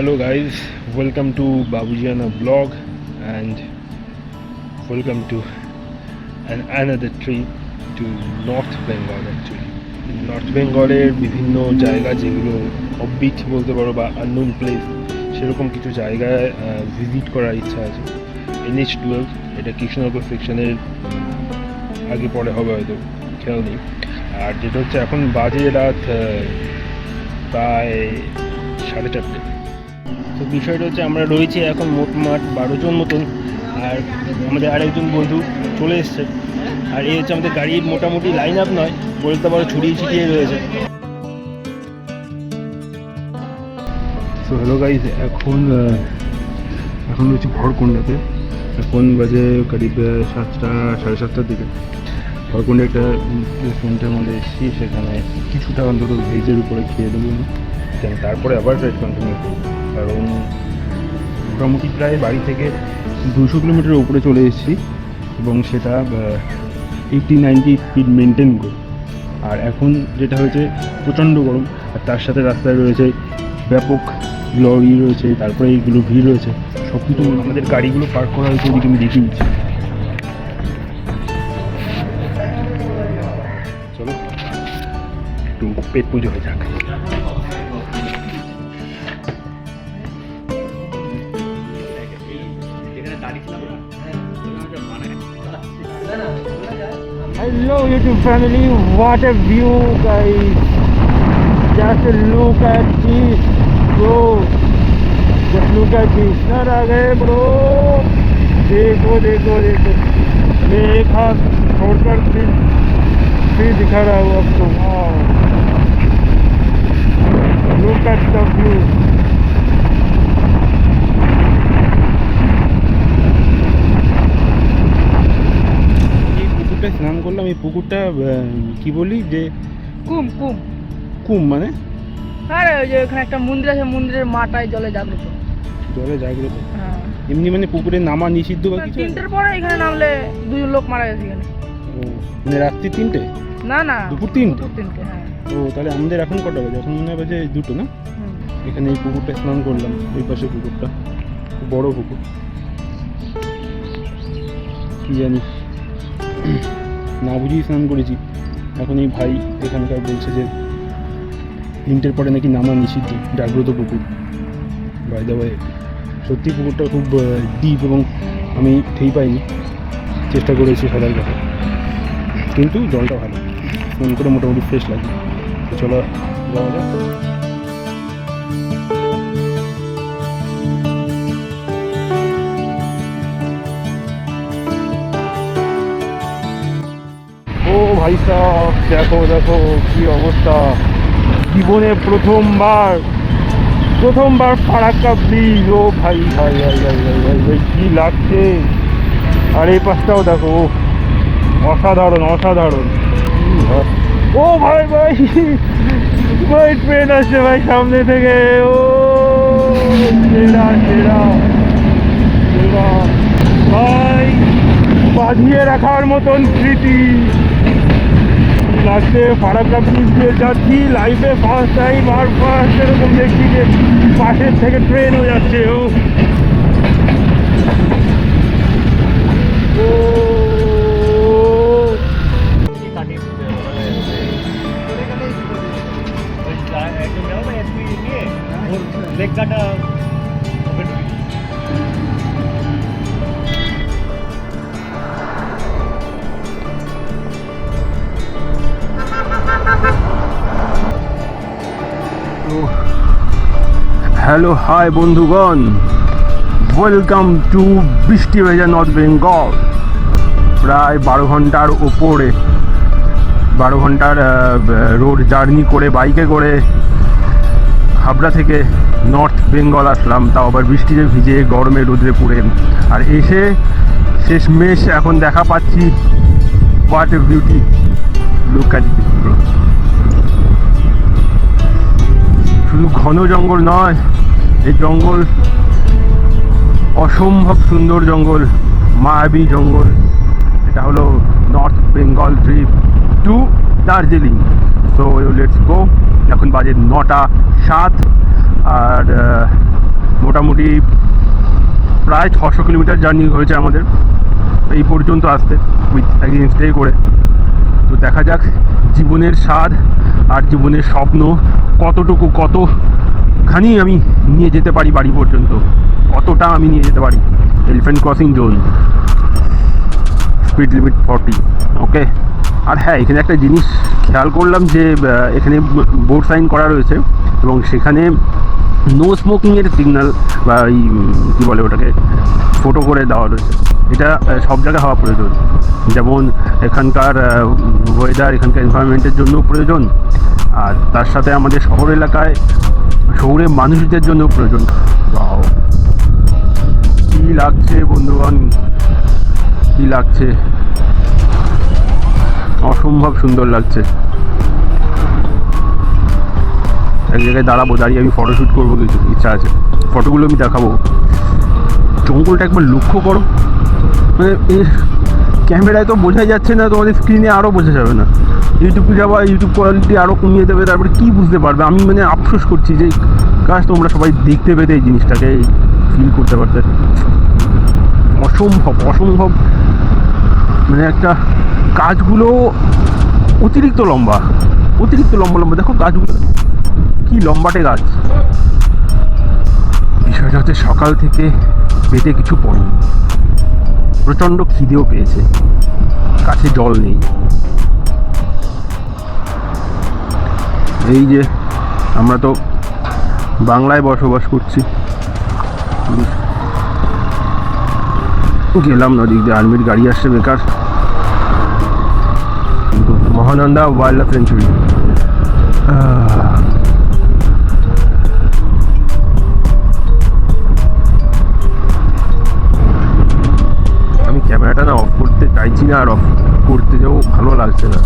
Hello guys, welcome to Babujiana vlog and welcome to another trip to North Bengal actually. North Bengal এর বিভিন্ন জায়গা যেগুলো offbeat বলতে পারো বা আননোন প্লেস সেরকম কিছু জায়গায় ভিজিট করার ইচ্ছা আছে। NH12 এটা কৃষ্ণনগর সেকশনের আগে পরে হবে হয়তো, খেয়াল নেই। আর যেটা হচ্ছে এখন বাজে রাত প্রায় 4:30। তো বিষয়টা হচ্ছে আমরা রয়েছি এখন মোটমাট 12 জন মতন, আর আমাদের আরেকজন বন্ধু চলে এসছে। আর এই হচ্ছে আমাদের গাড়ির মোটামুটি লাইন আপ নয় বলতে পারো, ছড়িয়ে ছিটিয়ে রয়েছে। তো হ্যালো গাইজ, এখন রয়েছি ভরকুন্ডাতে। এখন বাজে করিব 7টা 7:30টার দিকে। ভরকুন্ডে একটা রেস্টুরেন্টের মধ্যে এসেছি, সেখানে কিছুটা অন্তত ভেজের উপরে খেয়ে দেবো, তারপরে আবার রাইড কন্টিনিউ করবো। কারণ মোটামুটি প্রায় বাড়ি থেকে 200 কিলোমিটার উপরে চলে এসেছি এবং সেটা 80-90 স্পিড মেনটেন করে। আর এখন যেটা হয়েছে প্রচণ্ড গরম, আর তার সাথে রাস্তায় রয়েছে ব্যাপক লরি রয়েছে, তারপরে এইগুলো ভিড় রয়েছে। সব কিছু আমাদের গাড়িগুলো পার্ক করা হয়েছে ওদিকে, আমি দেখিয়ে দিচ্ছি। চলো একটু পেট পুজো হয়ে যাক। Hello YouTube family, what a view guys, just look at this bro, just look at this, इधर आ गए bro, देखो देखो देखो, मैं एक हाथ छोड़कर फिर दिखा रहा हूँ आपको। Wow, look at the view। স্নান করলাম, এই পুকুরটা কি বলি যে কুম কুম কুম মানে, আরে ওই যে ওখানে একটা মন্দির আছে, মন্দিরের মাটায় জলে জাগ্রত। হ্যাঁ, এমনি মানে পুকুরে নামা নিষিদ্ধ বা কিছু? 3টের পরে এখানে নামলে 2 লোক মারা গেছে এখানে। ও মানে রাত্রি 3টে? না না, দুপুর 3টে। হ্যাঁ। ও তাহলে আমাদের এখন কটা বাজে? এখন মনে হয় বাজে 2টো না? এখানে এই পুকুরটা স্নান করলাম, ওই পাশে পুকুরটা খুব বড় পুকুর, কি জানি না বুঝিয়ে স্নান করেছি। এখন এই ভাই এখানকার বলছে যে 3টের পরে নাকি নামা নিষিদ্ধ, জাগ্রত পুকুর। বাই দ্য ওয়ে, সত্যি পুকুরটা খুব ডিপ এবং আমি ঠেই পাইনি, চেষ্টা করেছি সাঁতার কাটা, কিন্তু জলটা ভালো, স্নান করে মোটামুটি ফ্রেশ লাগে। তো চলো যাওয়া যাক। ও ভাই সাহেব, দেখো দেখো কি অবস্থা, জীবনে প্রথমবার ফারাক্কা ব্রিজ। ও ভাই ভাই ভাই ভাই ভাই ভাই ভাই কি লাগছে। আর এই পাশটাও দেখো, অসাধারণ অসাধারণ। ও ভাই ভাই ভাই ট্রেন আসছে ভাই সামনে থেকে। ও সেরা সেরা সেরা ভাই, বাঁধিয়ে রাখার মতন স্মৃতি লাগছে। ফারাক্কা ব্রিজ দিয়ে যাচ্ছি, লাইফে ফার্স্ট টাইম, আর ফার্স্ট এরকম দেখছি যে পাশের থেকে ট্রেনও যাচ্ছে। ও হ্যালো হাই বন্ধুগণ, ওয়েলকাম টু বৃষ্টি ভেজা নর্থ বেঙ্গল। প্রায় 12 ঘন্টার ওপরে, 12 ঘন্টার রোড জার্নি করে বাইকে করে হাবড়া থেকে নর্থ বেঙ্গল আসলাম, তাও আবার বৃষ্টিতে ভিজে, গরমে রোদ্রে পুড়ে। আর এসে শেষমেশ এখন দেখা পাচ্ছি what a beauty, look at this bro. শুধু ঘন জঙ্গল নয়, এই জঙ্গল অসম্ভব সুন্দর জঙ্গল, মায়াবী জঙ্গল। এটা হলো north Bengal trip to Darjeeling. So let's go. এখন বাজে 9টা 7, আর মোটামুটি প্রায় 600 কিলোমিটার জার্নি হয়েছে আমাদের এই পর্যন্ত আসতে, উইথ একদিন স্টে করে। তো দেখা যাক জীবনের স্বাদ আর জীবনের স্বপ্ন কতখানি আমি নিয়ে যেতে পারি বাড়ি পর্যন্ত, কতটা আমি নিয়ে যেতে পারি। Elephant crossing zone, speed limit 40, ওকে। আর হ্যাঁ, এখানে একটা জিনিস খেয়াল করলাম যে এখানে বোর্ড সাইন করা রয়েছে এবং সেখানে নো স্মোকিংয়ের সিগন্যাল বা এই কী বলে ওটাকে ফটো করে দেওয়া রয়েছে। এটা সব জায়গায় হওয়া প্রয়োজন, যেমন এখানকার ওয়েদার, এখানকার এনভায়রনমেন্টের জন্য প্রয়োজন, আর তার সাথে আমাদের শহরের মানুষদের জন্য প্রয়োজন। কী লাগছে বন্ধুগণ, কী লাগছে, অসম্ভব সুন্দর লাগছে। এক জায়গায় দাঁড়িয়ে আমি ফটোশ্যুট করবো, কিছু ইচ্ছা আছে, ফটোগুলো আমি দেখাবো। জঙ্গলটা একবার লক্ষ্য করো, মানে ক্যামেরায় তো বোঝা যাচ্ছে না, তোমাদের স্ক্রিনে আরও বোঝা যাবে না। ইউটিউবে যাওয়া, ইউটিউব কোয়ালিটি আরও কমিয়ে দেবে, তারপরে কী বুঝতে পারবে। আমি মানে আফসোস করছি যে কাজ তোমরা সবাই দেখতে পেতে, এই জিনিসটাকে ফিল করতে পারতে। অসম্ভব মানে একটা, গাছগুলো অতিরিক্ত লম্বা। দেখো গাছগুলো কি লম্বাটে গাছ। বিষয়টা হচ্ছে সকাল থেকে পেটে কিছু পড়েনি, প্রচণ্ড খিদেও পেয়েছে, কাছে জল নেই। এই যে আমরা তো বাংলায় বসবাস করছি, গেলাম না, দিক দিয়ে আর্মির গাড়ি আসছে বেকার। মহানন্দা ওয়াইল্ড লাইফ সেঞ্চুরি, আমি ক্যামেরাটা না অফ করতে চাইছি না, আর অফ করতে যাও ভালো লাগছে না।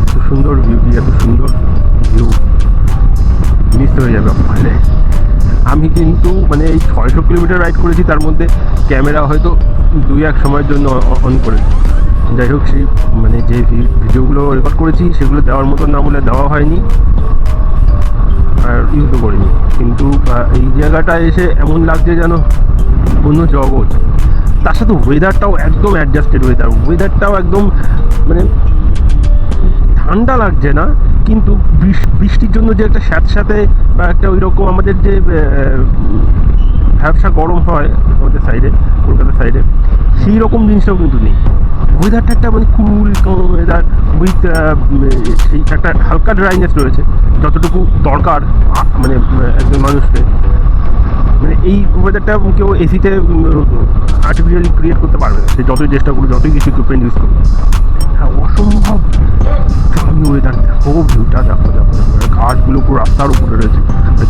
এত সুন্দর বিউটি, এত সুন্দর ভিউ মিস হয়ে যাবে মানে। আমি কিন্তু মানে এই 600 কিলোমিটার রাইড করেছি, তার মধ্যে ক্যামেরা হয়তো 2-1 সময়ের জন্য অন করেছি। যাই হোক, সেই মানে যে ভিডিওগুলো রেকর্ড করেছি সেগুলো দেওয়ার মতো না বলে দেওয়া হয়নি, আর ইউজও করিনি। কিন্তু এই জায়গাটায় এসে এমন লাগছে যেন অন্য জগৎ। তার সাথে ওয়েদারটাও একদম অ্যাডজাস্টেড ওয়েদারটাও একদম মানে ঠান্ডা লাগছে না, কিন্তু বৃষ্টির জন্য যে একটা স্যাঁতস্যাঁতে বা একটা ওই রকম আমাদের যে ভ্যাবসা গরম হয় আমাদের সাইডে, কলকাতার সাইডে, সেই রকম জিনিসটাও কিন্তু নেই। ওয়েদারটা একটা মানে কুল ওয়েদার উইথ সেই একটা হালকা ড্রাইনেস রয়েছে, যতটুকু দরকার মানে একজন মানুষকে। মানে এই ওয়েদারটা কেউ এসিতে আর্টিফিশিয়ালি ক্রিয়েট করতে পারবে না, সে যতই চেষ্টা করুক, যতই কিছু ইকুইপমেন্ট ইউজ করুক। হ্যাঁ, অসম্ভব দামি ওয়েদার। দেখো ভিউটা, দেখো গাছগুলো পুরো রাস্তার উপরে রয়েছে,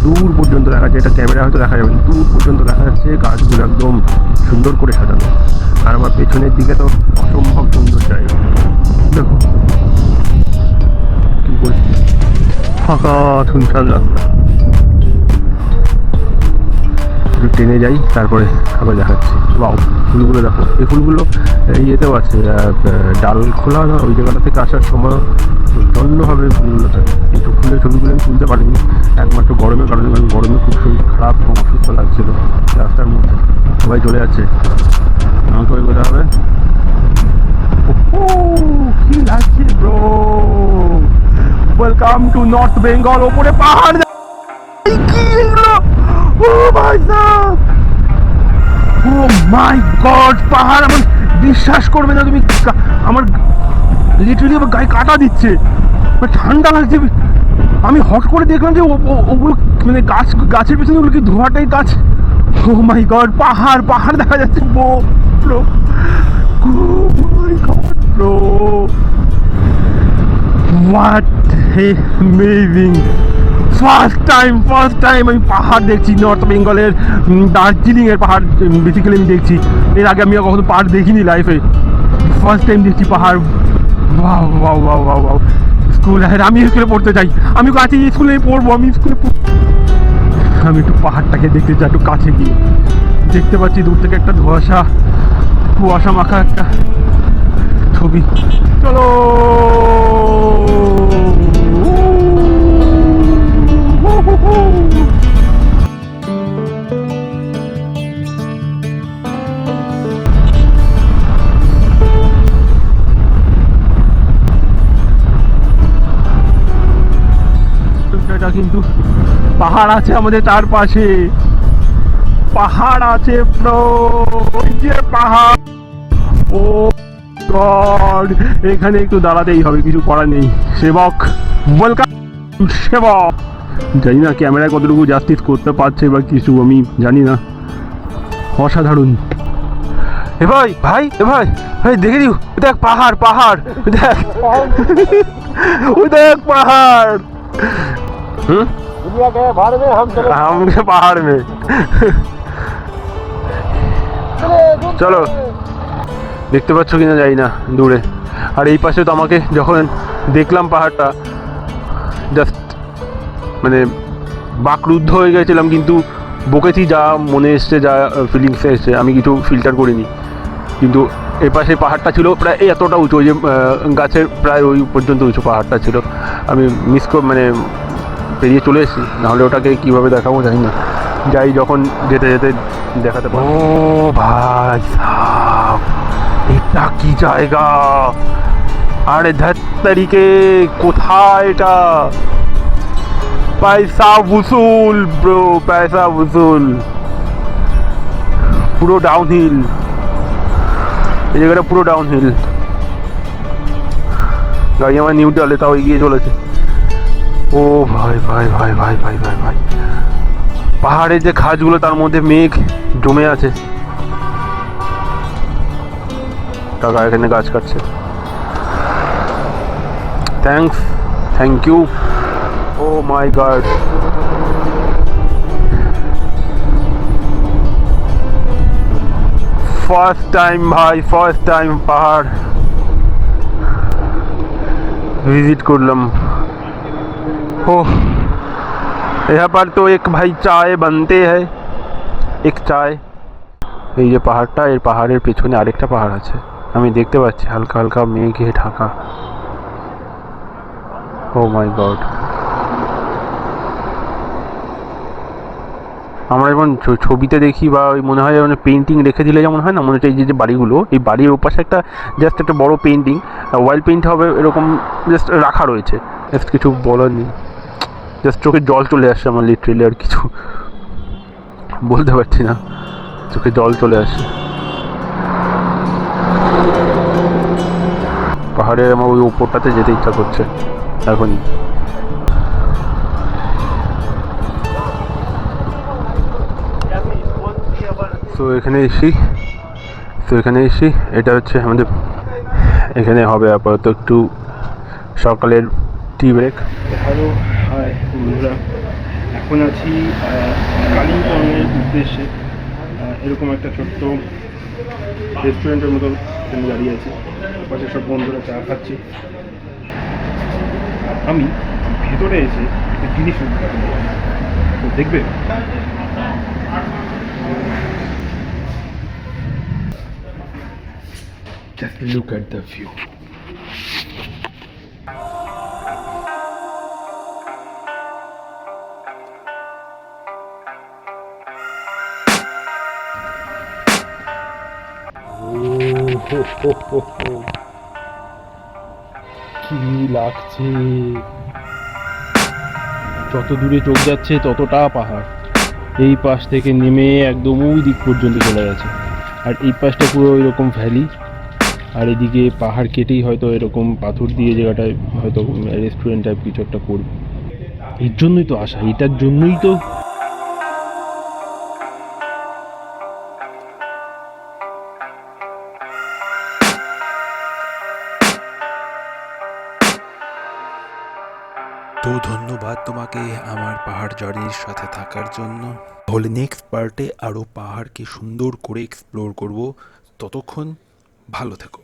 দূর পর্যন্ত দেখা যাচ্ছে। এটা ক্যামেরা হয়তো দেখা যাবে, দূর পর্যন্ত দেখা যাচ্ছে গাছগুলো একদম সুন্দর করে সাজানো। আর আমার পেছনের দিকে তো অসম্ভব সুন্দর জায়গা, দেখো কি বলছি, ফাঁকা শুনশান রাস্তা। একটু ট্রেনে যাই, তারপরে আবার দেখাচ্ছি। বাউ, ফুলগুলো দেখো, এই ফুলগুলো ইয়েতেও আছে, ডাল খোলা না ওই জায়গাটা থেকে আসার সময় প্রচণ্ডভাবে ফুলগুলো থাকে। কিন্তু ফুলের ছবিগুলো আমি তুলতে পারিনি একমাত্র গরমের কারণে, কারণ গরমে খুব শরীর খারাপ এবং অসুস্থ লাগছিল। রাস্তার মধ্যে সবাই চলে যাচ্ছে, আমাকে ওই কথা হবে। কি লাগছে bro, welcome to north Bengal. ওপরে পাহাড়, কি এগুলো, ও ভাই সাহেব, ও মাই গড, পাহাড়। আমার বিশ্বাস করবে না তুমি, আমার লিটারালি আমার গায়ে কাটা দিচ্ছে, ঠান্ডা লাগছে। আমি হট করে দেখলাম যে ওগুলো মানে গাছের পেছনে ওগুলো কি ধোঁয়াটাই গাছ। ও মাই গড, পাহাড় দেখা যাচ্ছে bro, oh my god bro, what amazing. First time আমি পাহাড় দেখছি, নর্থ বেঙ্গলের দার্জিলিংয়ের পাহাড় বেসিক্যালি আমি দেখছি। এর আগে আমি কখনো পাহাড় দেখিনি লাইফে, ফার্স্ট টাইম দেখছি পাহাড়। ওয়াও। স্কুল, আমি স্কুলে পড়তে চাই, আমি কাছে স্কুলে পড়বো, আমি একটু পাহাড়টাকে দেখতে চাই, একটু কাছে গিয়ে। দেখতে পাচ্ছি দূর থেকে একটা কুয়াশা মাখা একটা ছবি। চলো, কিন্তু পাহাড় আছে আমাদের চারপাশে, পাহাড় আছে bro, ওই যে পাহাড়। ও গড, এখানে একটু দাঁড়াতেই হবে, কিছু করার নেই। সেবক, ওয়েলকাম সেবক। জানি না ক্যামেরায় কতটুকু জাস্টিস করতে পারছে বা কিছু, আমি জানি না। অসাধারণ। এ ভাই ভাই এ ভাই ভাই দেখে দিও, দেখ পাহাড় পাহাড়, দেখ ওই দেখ পাহাড়। হুম, दुनिया गए बाहर में हम चले हमके पहाड़ में। চলো, দেখতে পাচ্ছ কিনা যাই না দূরে। আর এই পাশে তো আমাকে যখন দেখলাম পাহাড়টা, জাস্ট মানে বাকরুদ্ধ হয়ে গেছিলাম, কিন্তু বকেছি যা মনে এসছে, যা ফিলিংস এসছে, আমি কিছু ফিল্টার করিনি। কিন্তু এ পাশে পাহাড়টা ছিল প্রায় এতটা উঁচু, ওই যে গাছের প্রায় ওই পর্যন্ত উঁচু পাহাড়টা ছিল। আমি মানে পেরিয়ে চলে এসেছি, নাহলে ওটাকে কীভাবে দেখাবো জানি না। যাই যখন যেতে যেতে দেখাতে পারবো। ও ভাই সাব, এটা কি জায়গা! আরে ধ্যাত তারিকে, কোথায় এটা? পয়সা উসুল ব্রো, পয়সা উসুল। পুরো ডাউন হিল, এই জায়গাটা পুরো ডাউন হিল। গাড়ি আমার নিউট্রালে, তাও এগিয়ে চলেছে। ও ভাই ভাই ভাই ভাই ভাই ভাই ভাই, পাহাড়ের যে খাঁজগুলো, তার মধ্যে মেঘ জমে আছে। টাকা এখানে গাছ কাটছে। Thanks, thank you. Oh my god, first time ভাই, ফার্স্ট টাইম পাহাড় विजिट করলাম। ओह, यहाँ पर तो एक भाई चाय बनते हैं, एक चाय। এই যে পাহাড়টা, এর পাহাড়ের পেছনে আরেকটা পাহাড় আছে, আমি দেখতে পাচ্ছি হালকা হালকা মেঘে ঢাকা। ও মাই গড, আমরা যেমন ছবিতে দেখি বা ওই মনে হয় মানে পেন্টিং রেখে দিলে যেমন হয় না, মনে হচ্ছে এই যে বাড়িগুলো, এই বাড়ির ওপাশে একটা জাস্ট একটা বড় পেন্টিং, ওয়াল পেন্ট হবে এরকম জাস্ট রাখা রয়েছে। জাস্ট কিছু বলার নেই, জাস্ট চোখে জল চলে আসছে আমার, লিটারেলি আর কিছু বলতে পারছি না, চোখে জল চলে আসছে। পাহাড়ে আমার ওই উপরটাতে যেতে ইচ্ছা করছে এখনই। তো এখানে এসি, এটা হচ্ছে আমাদের, এখানে হবে আপাতত একটু সকালের টি ব্রেক। হ্যালো, হাই বন্ধুরা, এখন আছি কালিম্পংয়ের উদ্দেশ্যে। এরকম একটা ছোট্ট রেস্টুরেন্টের মতো এখানে দাঁড়িয়ে আছি, পাশে সব বন্ধুরা চা খাচ্ছি। আমি ভেতরে এসে একটা জিনিস তো দেখবে, just look at the view. কি লাগছে! যত দূরে চোখ যাচ্ছে ততটা পাহাড়। এই পাশ থেকে নেমে একদম ওই দিক পর্যন্ত চলে গেছে, আর এই পাশটা পুরো এরকম ভ্যালি, আর এদিকে পাহাড় কেটেই হয়তো এরকম পাথর দিয়ে জায়গাটায় হয়তো রেস্টুরেন্ট টাইপ কিছু একটা করবে। এর জন্যই তো আসা, এটার জন্যই তো। তো ধন্যবাদ তোমাকে আমার পাহাড় জার্নির সাথে থাকার জন্য। তাহলে নেক্সট পার্টে আরও পাহাড়কে সুন্দর করে এক্সপ্লোর করব। ততক্ষণ ভালো থেকো।